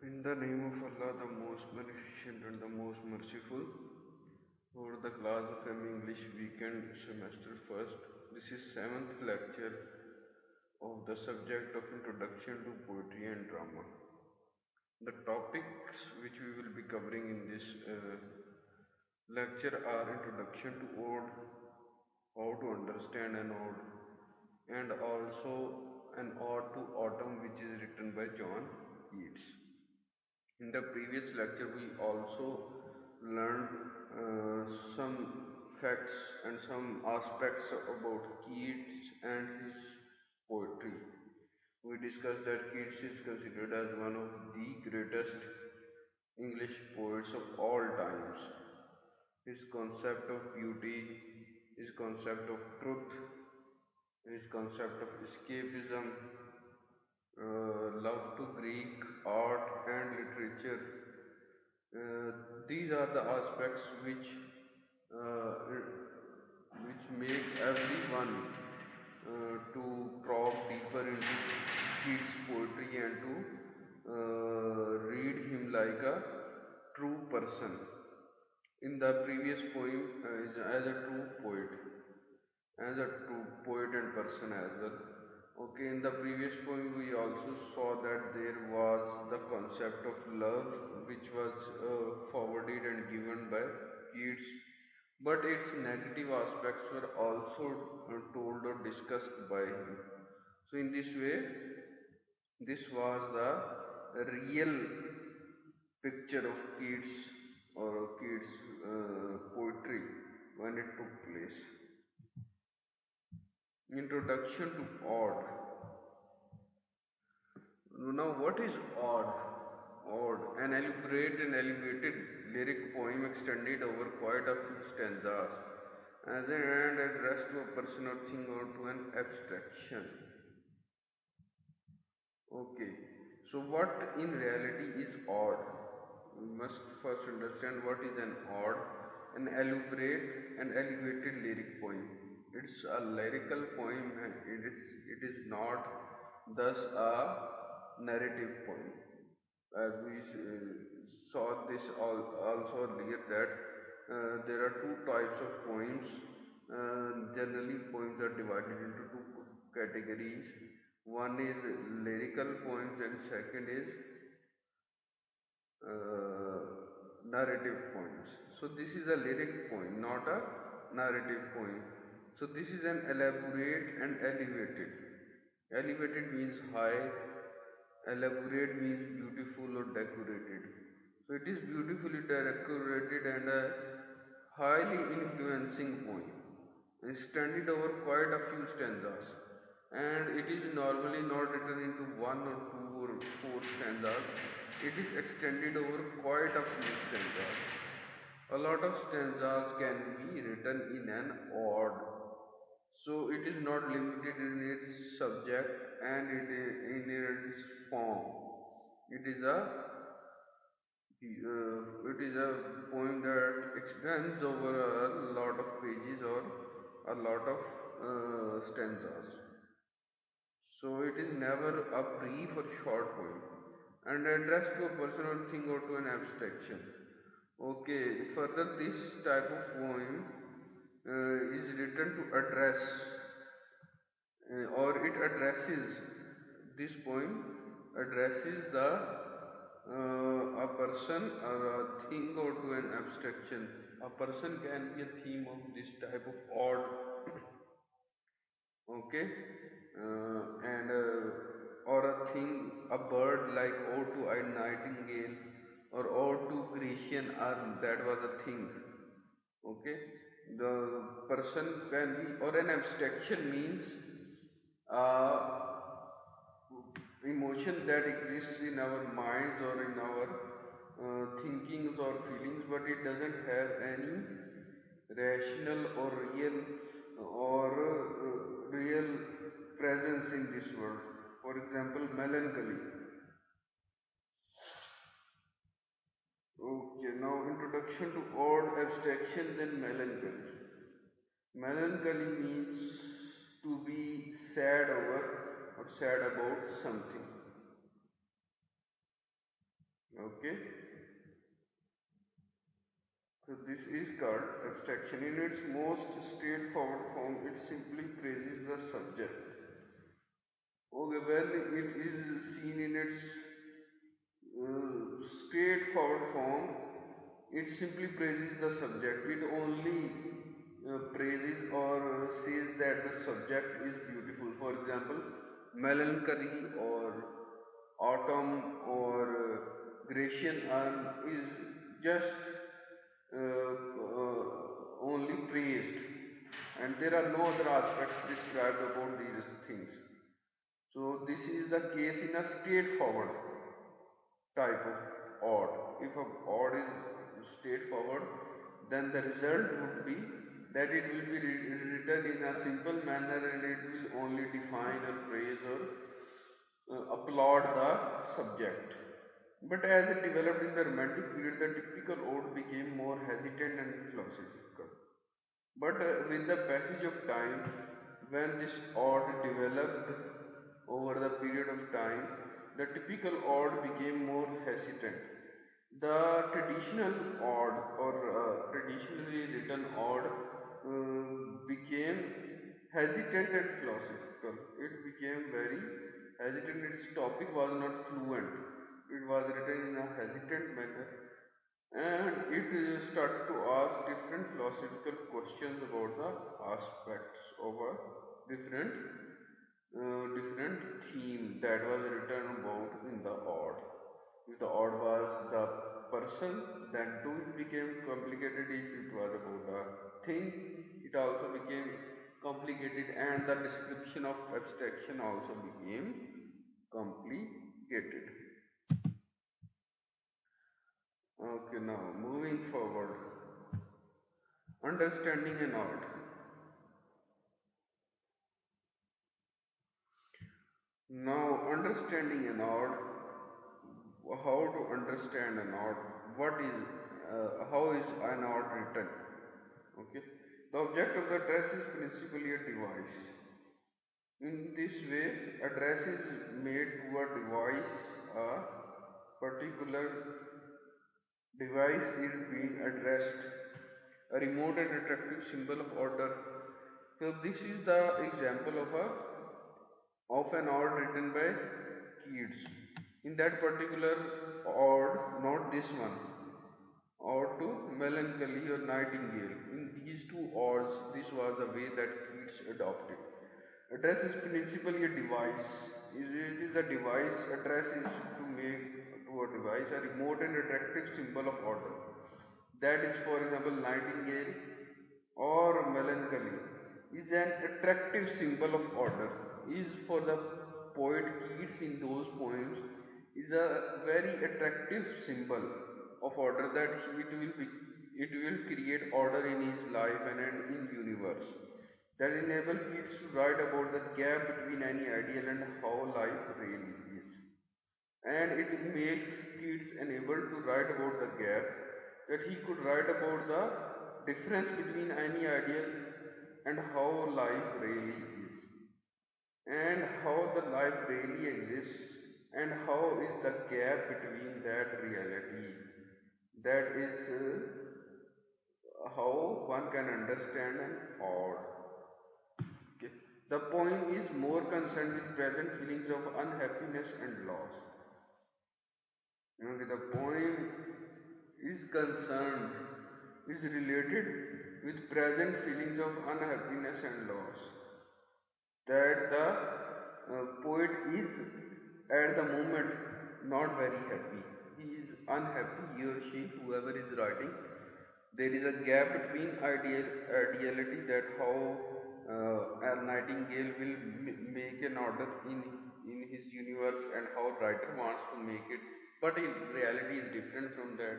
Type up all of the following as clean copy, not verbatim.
In the name of Allah, the most beneficent and the most merciful, for the class of M English weekend semester first, this is seventh lecture of the subject of Introduction to Poetry and Drama. The topics which we will be covering in this lecture are Introduction to Ode, how to understand an ode, and also an ode to autumn which is written by John Keats. In the previous lecture, we also learned some facts and some aspects about Keats and his poetry. We discussed that Keats is considered as one of the greatest English poets of all times. His concept of beauty, his concept of truth, his concept of escapism, love to Greek art and literature. These are the aspects which make everyone to probe deeper into Keats' poetry and to read him like a true person. In the previous poem, as a true poet and person as well. Okay, in the previous poem we also saw that there was the concept of love which was forwarded and given by Keats, but its negative aspects were also told or discussed by him. So in this way, this was the real picture of Keats or Keats poetry when it took place. Introduction to ode. Now, what is ode? Ode, an elaborate and elevated lyric poem extended over quite a few stanzas, as an end addressed to a person or thing or to an abstraction. Okay, so what in reality is ode? We must first understand what is an ode. An elaborate and elevated lyric poem. It's a lyrical poem and it is not thus a narrative poem. As we saw this also earlier that there are two types of poems. Generally, poems are divided into two categories. One is lyrical poems and second is narrative poems. So this is a lyric poem, not a narrative poem. So this is an elaborate and elevated. Elevated means high, elaborate means beautiful or decorated. So it is beautifully decorated and a highly influencing poem. Extended over quite a few stanzas, and it is normally not written into one or two or four stanzas. It is extended over quite a few stanzas. A lot of stanzas can be written in an ode, so it is not limited in its subject and in its form. It is a poem that extends over a lot of pages or a lot of stanzas. So it is never a brief or short poem and addressed to a person or thing or to an abstraction. Okay, further this type of poem is written to address or it addresses, this poem addresses the a person or a thing or to an abstraction. A person can be a theme of this type of ode. Okay, and or a thing, a bird like ode to a nightingale or ode to Grecian urn, that was a thing. Okay, the person can be, or an abstraction means emotion that exists in our minds or in our thinkings or feelings, but it doesn't have any rational or real presence in this world. For example, melancholy. Okay, now introduction to ode, abstraction, then melancholy. Melancholy means to be sad over or sad about something. Okay, so this is called abstraction. In its most straightforward form, it simply praises the subject. Okay, when it is seen in its straightforward form, it simply praises the subject. It only praises or says that the subject is beautiful. For example, melancholy or autumn or Grecian urn is just only praised, and there are no other aspects described about these things. So this is the case in a straightforward type of odd. If a odd is straightforward, then the result would be that it will be written in a simple manner and it will only define or praise or applaud the subject. But as it developed in the Romantic period, the typical ode became more hesitant and philosophical. But with the passage of time, when this ode developed over the period of time, the typical ode became more hesitant. The traditional ode or traditionally written ode became hesitant and philosophical. It became very hesitant. Its topic was not fluent. It was written in a hesitant manner, and it started to ask different philosophical questions about the aspects of a different different theme that was written about in the ode. If the ode was the person, then too it became complicated. If it was about the thing, it also became complicated, and the description of abstraction also became complicated. Okay, now moving forward, understanding an ode. Now, understanding an ode, how to understand an ode, what is, how is an ode written? Okay, the object of the address is principally a device. In this way, address is made to a device, a particular device is being addressed, a remote and attractive symbol of order. So this is the example of an ode written by Keats. In that particular ode, not this one, ode to Melancholy or Nightingale. In these two odes, this was the way that Keats adopted. Address is principally a device. It is a device. Address is to make to a device a remote and attractive symbol of order. That is, for example, Nightingale or melancholy is an attractive symbol of order. Is for the poet Keats in those poems is a very attractive symbol of order that it will create order in his life and in universe that enable Keats to write about the gap between any ideal and how life really is. And it makes Keats unable to write about the gap, that he could write about the difference between any ideal and how life really is, and how the life really exists, and how is the gap between that reality. That is how one can understand an ode. Okay. The poem is more concerned with present feelings of unhappiness and loss. The poem is concerned, is related with present feelings of unhappiness and loss. That the poet is at the moment not very happy. He is unhappy, he or she, whoever is writing. There is a gap between ideality, that how a nightingale will make an order in his universe, and how writer wants to make it, but in reality is different from that.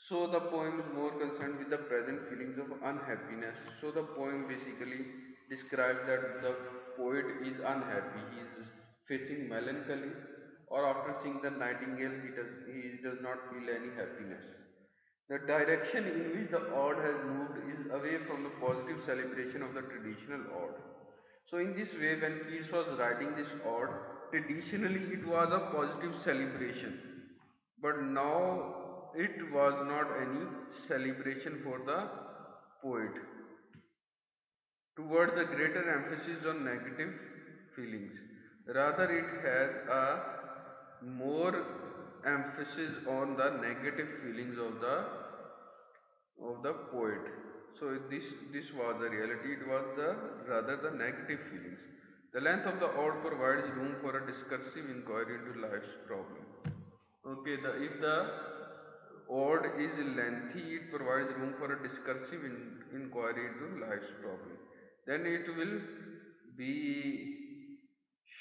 So the poem is more concerned with the present feelings of unhappiness. So the poem basically describes that the poet is unhappy, he is facing melancholy, or after seeing the nightingale he does not feel any happiness. The direction in which the ode has moved is away from the positive celebration of the traditional ode. So in this way, when Keats was writing this ode, traditionally it was a positive celebration. but now it was not any celebration for the poet. Towards a greater emphasis on negative feelings. Rather, it has a more emphasis on the negative feelings of the poet. So this was the reality. It was the rather the negative feelings. The length of the ode provides room for a discursive inquiry into life's problem. Okay, if the ode is lengthy, it provides room for a discursive inquiry into life's problem. Then it will be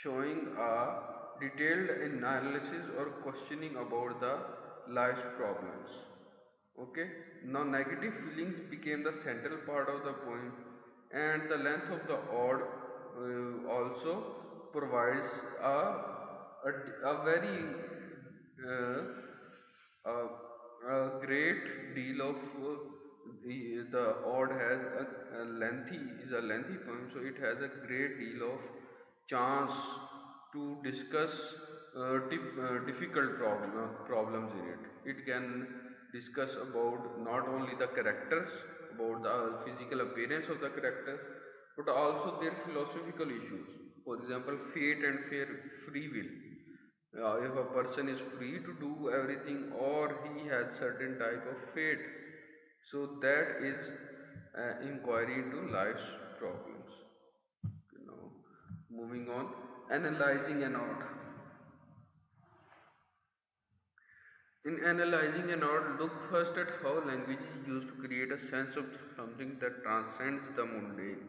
showing a detailed analysis or questioning about the life's problems. Okay, now negative feelings became the central part of the poem, and the length of the ode also provides a very uh, a, a great deal of the ode has a lengthy is a lengthy poem, so it has a great deal of chance to discuss difficult problems in it. It can discuss about not only the characters, about the physical appearance of the characters, but also their philosophical issues. For example, fate and free will. If a person is free to do everything or he has certain type of fate, so that is inquiry into life's problems. Now, moving on, analyzing an art. In analyzing an art, look first at how language is used to create a sense of something that transcends the mundane.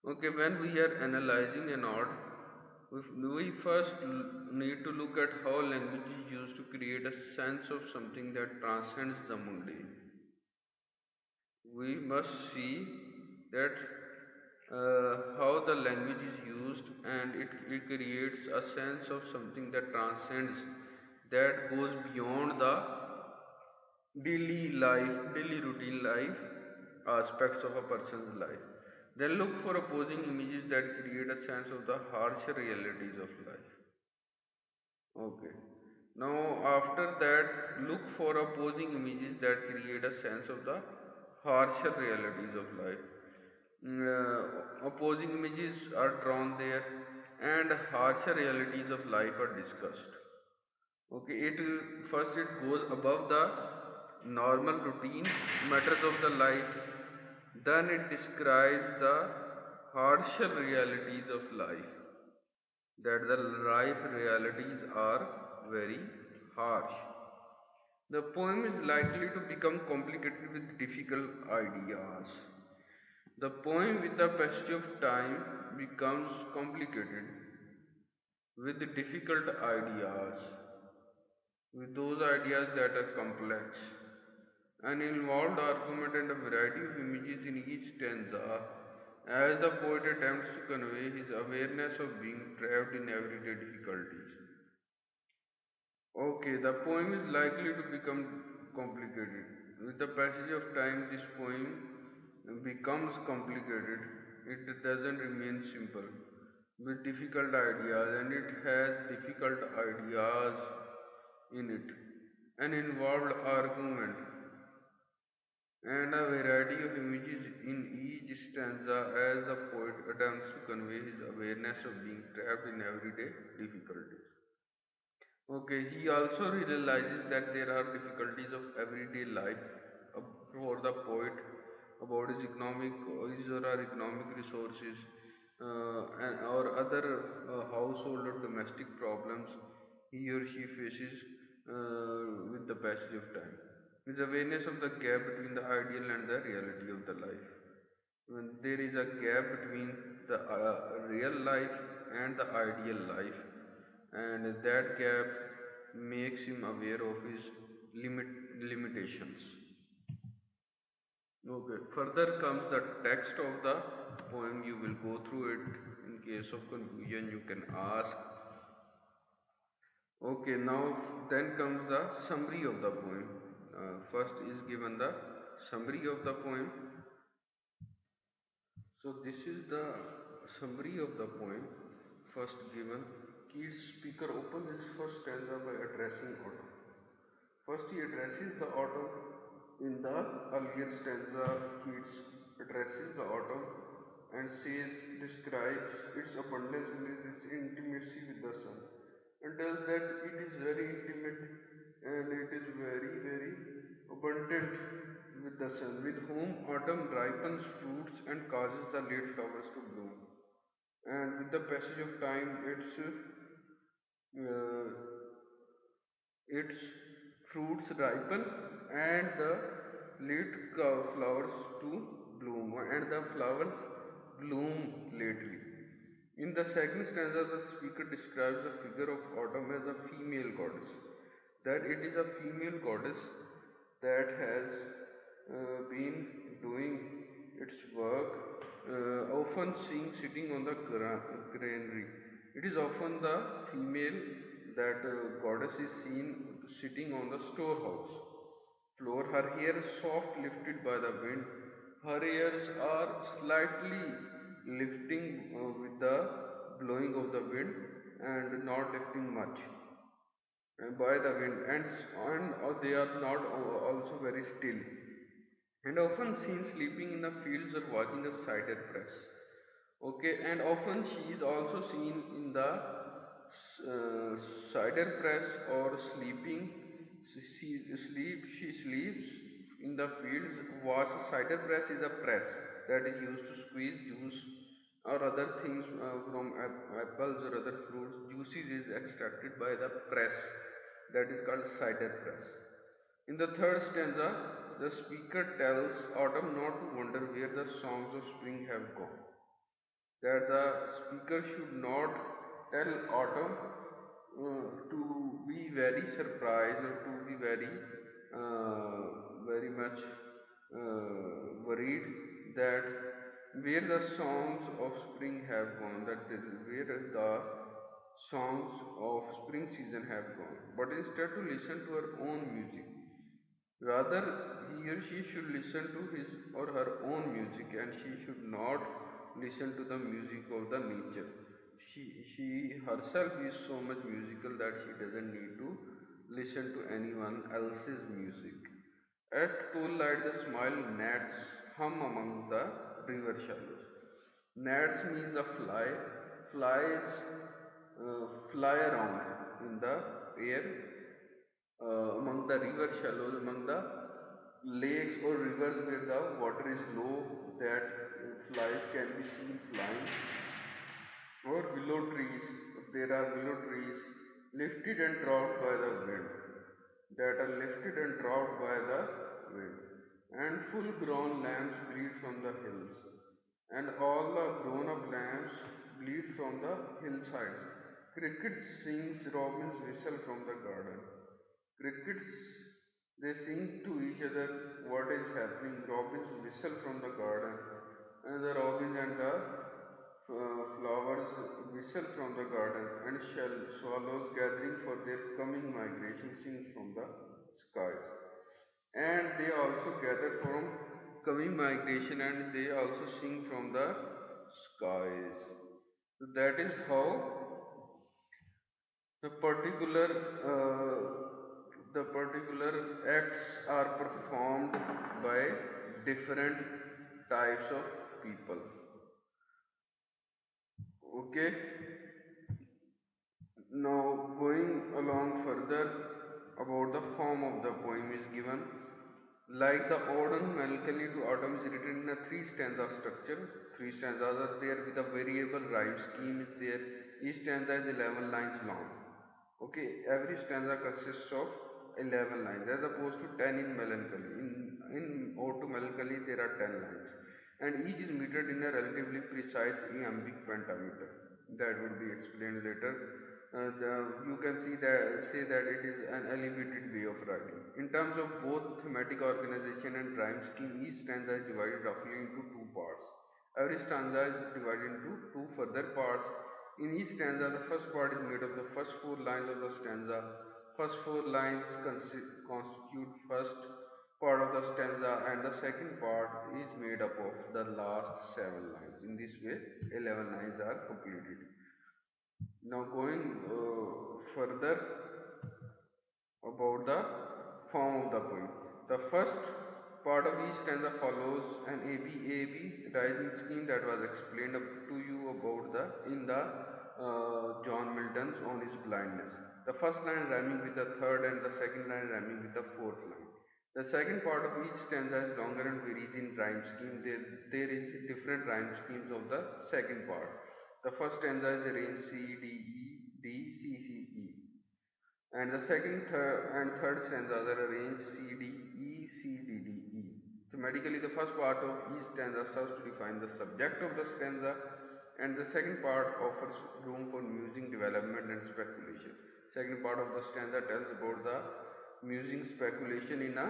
Okay, when we are analyzing an art, we first need to look at how language is used to create a sense of something that transcends the mundane. We must see that how the language is used, and it creates a sense of something that transcends, that goes beyond the daily routine life aspects of a person's life. Then look for opposing images that create a sense of the harsher realities of life. Okay. Now, after that, look for opposing images that create a sense of the harsher realities of life. Opposing images are drawn there, and harsher realities of life are discussed. Okay, first it goes above the normal routine matters of the life, then it describes the harsher realities of life, that the life realities are very harsh. The poem is likely to become complicated with difficult ideas. The poem, with the passage of time, becomes complicated with difficult ideas, with those ideas that are complex. An involved argument and a variety of images in each stanza, as the poet attempts to convey his awareness of being trapped in everyday difficulties. Okay, the poem is likely to become complicated. With the passage of time, this poem becomes complicated. It doesn't remain simple with difficult ideas, and it has difficult ideas in it. An involved argument and a variety of images in each stanza as the poet attempts to convey his awareness of being trapped in everyday difficulties. Okay, he also realizes that there are difficulties of everyday life for the poet about his or her economic resources or other household or domestic problems he or she faces with the passage of time. His awareness of the gap between the ideal and the reality of the life. When there is a gap between the real life and the ideal life, and that gap makes him aware of his limitations. Okay, further comes the text of the poem. You will go through it. In case of confusion, you can ask. Okay, now then comes the summary of the poem. First is given the summary of the poem. So this is the summary of the poem. First given, Keats' speaker opens his first stanza by addressing autumn. First, he addresses the autumn. In the earlier stanza, Keats addresses the autumn and describes its abundance and its intimacy with the sun, and tells that it is very intimate and it is very abundant with the sun, with whom autumn ripens fruits and causes the late flowers to bloom. And with the passage of time, uh, its fruits ripen and the late flowers to bloom, and the flowers bloom lately. In the second stanza, the speaker describes the figure of autumn as a female goddess, that it is a female goddess that has been doing its work, often seen sitting on the granary. It is often the female that goddess is seen sitting on the storehouse floor, her hair soft lifted by the wind. Her ears are slightly lifting with the blowing of the wind and not lifting much by the wind, and they are not also very still, and often seen sleeping in the fields or watching a cider press. Okay, and often she is also seen in the cider press or sleeping. She sleeps in the fields. Was a cider press is a press that is used to squeeze juice or other things from apples or other fruits. Juices is extracted by the press that is called cider press. In the third stanza, the speaker tells autumn not to wonder where the songs of spring have gone. That the speaker should not tell autumn to be very surprised or to be very much worried that where the songs of spring have gone, that is where the songs of spring season have gone, but instead to listen to her own music. Rather, he or she should listen to his or her own music, and she should not listen to the music of the nature. She herself is so much musical that she doesn't need to listen to anyone else's music. At twilight, the smile gnats hum among the river shallows. Gnats means a fly. Flies fly around in the air among the river shallows, among the lakes or rivers where the water is low, that flies can be seen flying, or willow trees. There are willow trees lifted and dropped by the wind, that are lifted and dropped by the wind. And full grown lambs bleed from the hills, and all the grown up lambs bleed from the hillsides. Cricket sings, robins whistle from the garden. Crickets, they sing to each other what is happening. Robins whistle from the garden, and the robins and the flowers whistle from the garden, and shell swallows gathering for their coming migration sing from the skies. And they also gather from coming migration, and they also sing from the skies. So that is how the particular acts are performed by different types of people. Okay, now going along further, about the form of the poem is given. Like the autumn melancholy to autumn is written in a three stanza structure. Three stanzas are there with a variable rhyme scheme is there. Each stanza is 11 lines long. Okay, every stanza consists of 11 lines as opposed to 10 in melancholy. In ode to melancholy there are 10 lines, and each is metered in a relatively precise iambic pentameter. That will be explained later. You can say that it is an elevated way of writing. In terms of both thematic organization and rhyme scheme, each stanza is divided roughly into two parts. Every stanza is divided into two further parts. In each stanza, the first part is made of the first four lines of the stanza. First four lines constitute first part of the stanza, and the second part is made up of the last 7 lines. In this way, 11 lines are completed. Now going further about the first part of each stanza follows an ABAB rising scheme that was explained up to you about the in the John Milton's On His Blindness. The first line rhyming with the third and the second line rhyming with the fourth line. The second part of each stanza is longer and varies in rhyme scheme. There is different rhyme schemes of the second part. The first stanza is arranged C, D, E, D, C, C, E. And the second and third stanzas are arranged C, D, E, C, D, D, E. Thematically, the first part of each stanza serves to define the subject of the stanza, and the second part offers room for musing, development, and speculation. Second part of the stanza tells about the musing speculation in a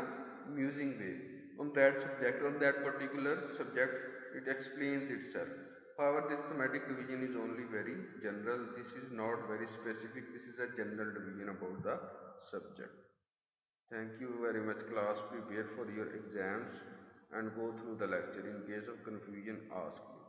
musing way. On that subject, on that particular subject, it explains itself. However, this thematic division is only very general. This is not very specific. This is a general division about the subject. Thank you very much, class. Prepare for your exams and go through the lecture. In case of confusion, ask me.